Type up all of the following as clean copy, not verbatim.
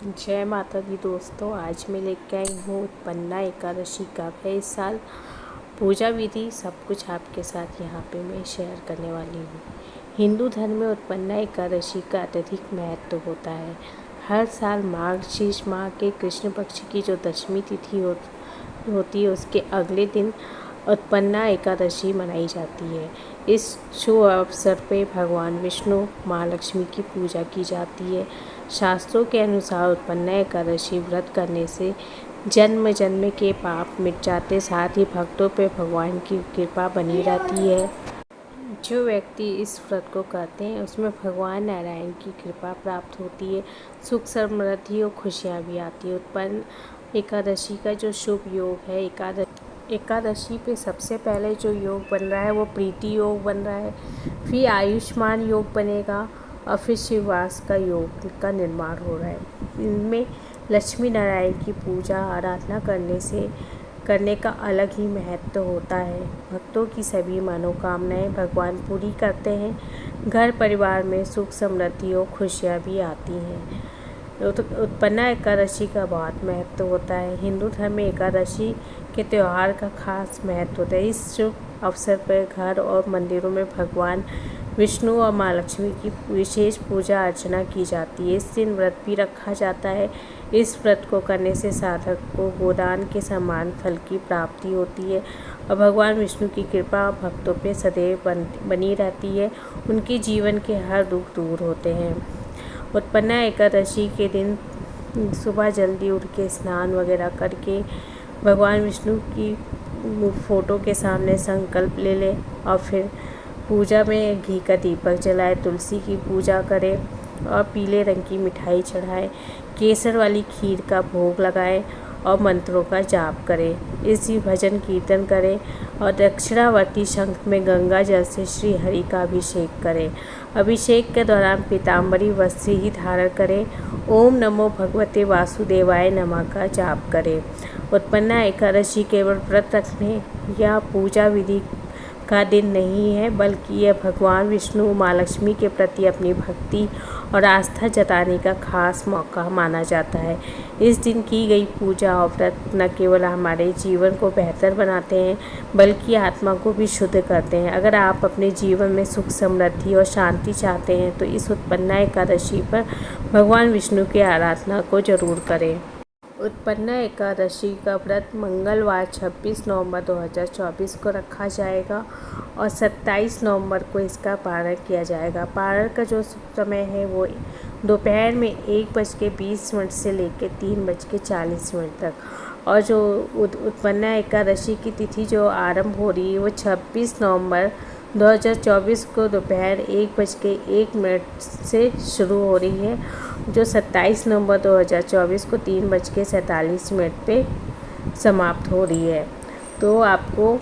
जय माता दी दोस्तों। आज मैं लेकर आई हूँ उत्पन्ना एकादशी का इस साल पूजा विधि सब कुछ आपके साथ यहाँ पे मैं शेयर करने वाली हूँ। हिंदू धर्म में उत्पन्ना एकादशी का अत्यधिक महत्व होता है। हर साल मार्गशीर्ष माह के कृष्ण पक्ष की जो दशमी तिथि होती है उसके अगले दिन उत्पन्ना एकादशी मनाई जाती है। इस शुभ अवसर पे भगवान विष्णु माँ लक्ष्मी की पूजा की जाती है। शास्त्रों के अनुसार उत्पन्ना एकादशी व्रत करने से जन्म जन्म के पाप मिट जाते, साथ ही भक्तों पे भगवान की कृपा बनी रहती है। जो व्यक्ति इस व्रत को करते हैं उसमें भगवान नारायण की कृपा प्राप्त होती है, सुख समृद्धि और खुशियाँ भी आती है। उत्पन्न एकादशी का जो शुभ योग है, एकादशी पे सबसे पहले जो योग बन रहा है वो प्रीति योग बन रहा है, फिर आयुष्मान योग बनेगा और फिर शिववास का योग का निर्माण हो रहा है। इनमें लक्ष्मी नारायण की पूजा आराधना करने का अलग ही महत्व होता है। भक्तों की सभी मनोकामनाएं भगवान पूरी करते हैं। घर परिवार में सुख समृद्धि और खुशियाँ भी आती हैं। उत्पन्ना एकादशी का बहुत महत्व होता है। हिंदू धर्म में एकादशी के त्यौहार का खास महत्व होता है। इस शुभ अवसर पर घर और मंदिरों में भगवान विष्णु और माँ लक्ष्मी की विशेष पूजा अर्चना की जाती है। इस दिन व्रत भी रखा जाता है। इस व्रत को करने से साधक को गोदान के समान फल की प्राप्ति होती है और भगवान विष्णु की कृपा भक्तों पे सदैव बनी रहती है। उनके जीवन के हर दुख दूर होते हैं। उत्पन्ना एकादशी के दिन सुबह जल्दी उठ के स्नान वगैरह करके भगवान विष्णु की फ़ोटो के सामने संकल्प ले ले और फिर पूजा में घी का दीपक जलाए, तुलसी की पूजा करें और पीले रंग की मिठाई चढ़ाए, केसर वाली खीर का भोग लगाए और मंत्रों का जाप करें। इसी भजन कीर्तन करें और दक्षिणावर्ती शंख में गंगा जल से श्री हरि का अभिषेक करें। अभिषेक के दौरान पीताम्बरी वस्त्र ही धारण करें। ओम नमो भगवते वासुदेवाय नमः का जाप करें। उत्पन्ना एकादशी केवल व्रत रखने या पूजा विधि का दिन नहीं है, बल्कि यह भगवान विष्णु माँ लक्ष्मी के प्रति अपनी भक्ति और आस्था जताने का खास मौका माना जाता है। इस दिन की गई पूजा और व्रत न केवल हमारे जीवन को बेहतर बनाते हैं, बल्कि आत्मा को भी शुद्ध करते हैं। अगर आप अपने जीवन में सुख समृद्धि और शांति चाहते हैं तो इस उत्पन्ना एकादशी पर भगवान विष्णु की आराधना को जरूर करें। उत्पन्ना एकादशी का व्रत मंगलवार 26 नवंबर 2024 को रखा जाएगा और 27 नवंबर को इसका पारण किया जाएगा। पारण का जो समय है वो दोपहर में 1:20 से लेकर 3:40 तक और जो उत्पन्ना एकादशी की तिथि जो आरंभ हो रही है वो 26 नवंबर 2024 को दोपहर 1:01 से शुरू हो रही है, जो 27 नवंबर 2024 को 3:47 पे समाप्त हो रही है। तो आपको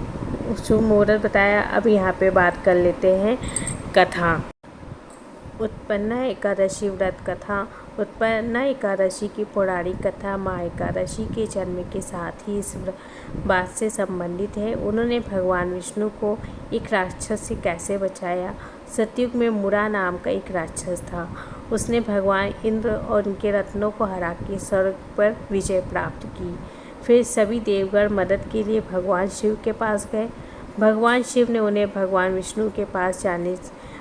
शुभ मुहूर्त बताया। अब यहाँ पे बात कर लेते हैं कथा। उत्पन्ना एकादशी व्रत कथा। उत्पन्ना एकादशी की पौराणिक कथा माँ एकादशी के जन्म के साथ ही इस बात से संबंधित है। उन्होंने भगवान विष्णु को एक राक्षस से कैसे बचाया। सतयुग में मुरा नाम का एक राक्षस था। उसने भगवान इंद्र और उनके रत्नों को हरा के स्वर्ग पर विजय प्राप्त की। फिर सभी देवगण मदद के लिए भगवान शिव के पास गए। भगवान शिव ने उन्हें भगवान विष्णु के पास जाने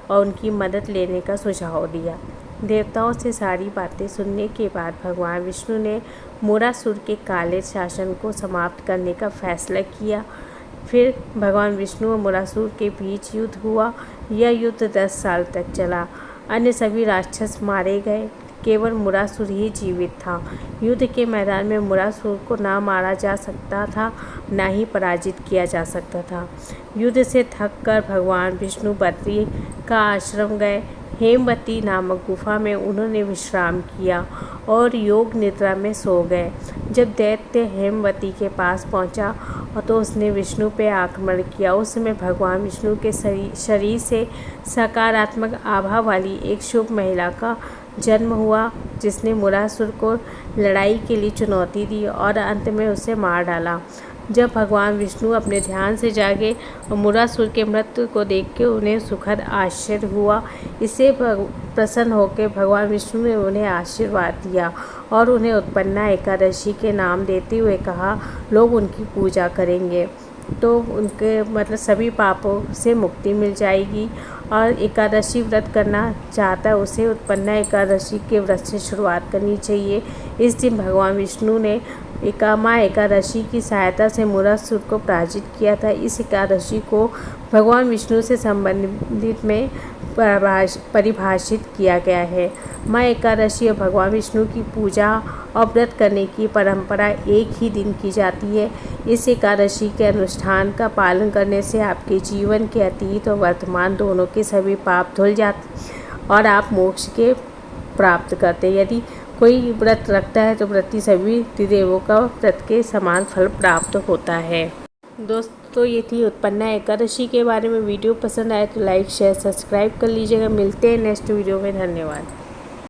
और उनकी मदद लेने का सुझाव दिया। देवताओं से सारी बातें सुनने के बाद भगवान विष्णु ने मुरासुर के काले शासन को समाप्त करने का फैसला किया। फिर भगवान विष्णु और मुरासुर के बीच युद्ध हुआ। यह युद्ध 10 साल तक चला। अन्य सभी राक्षस मारे गए, केवल मुरासुर ही जीवित था। युद्ध के मैदान में मुरासुर को ना मारा जा सकता था, ना ही पराजित किया जा सकता था। युद्ध से थक कर भगवान विष्णु बद्री का आश्रम गए। हेमवती नामक गुफा में उन्होंने विश्राम किया और योग निद्रा में सो गए। जब दैत्य हेमवती के पास पहुंचा और तो उसने विष्णु पे आक्रमण किया। उस समय भगवान विष्णु के शरीर से सकारात्मक आभा वाली एक शुभ महिला का जन्म हुआ, जिसने मुरासुर को लड़ाई के लिए चुनौती दी और अंत में उसे मार डाला। जब भगवान विष्णु अपने ध्यान से जागे और मुरासुर के मृत्यु को देख के उन्हें सुखद आश्चर्य हुआ। इससे प्रसन्न होकर भगवान विष्णु ने उन्हें आशीर्वाद दिया और उन्हें उत्पन्ना एकादशी के नाम देते हुए कहा लोग उनकी पूजा करेंगे तो उनके मतलब सभी पापों से मुक्ति मिल जाएगी। और एकादशी व्रत करना चाहता है उसे उत्पन्ना एकादशी के व्रत से शुरुआत करनी चाहिए। इस दिन भगवान विष्णु ने माँ एकादशी की सहायता से मुरासुर को पराजित किया था। इस एकादशी को भगवान विष्णु से संबंधित में परिभाषित किया गया है। माँ एकादशी और भगवान विष्णु की पूजा और व्रत करने की परंपरा एक ही दिन की जाती है। इस एकादशी के अनुष्ठान का पालन करने से आपके जीवन के अतीत और वर्तमान दोनों के सभी पाप धुल जाते और आप मोक्ष के प्राप्त करते हैं। यदि कोई व्रत रखता है तो व्रती सभी त्रिदेवों का व्रत के समान फल प्राप्त होता है। दोस्तों ये थी उत्पन्ना एकादशी के बारे में। वीडियो पसंद आए तो लाइक शेयर सब्सक्राइब कर लीजिएगा। मिलते हैं नेक्स्ट वीडियो में। धन्यवाद।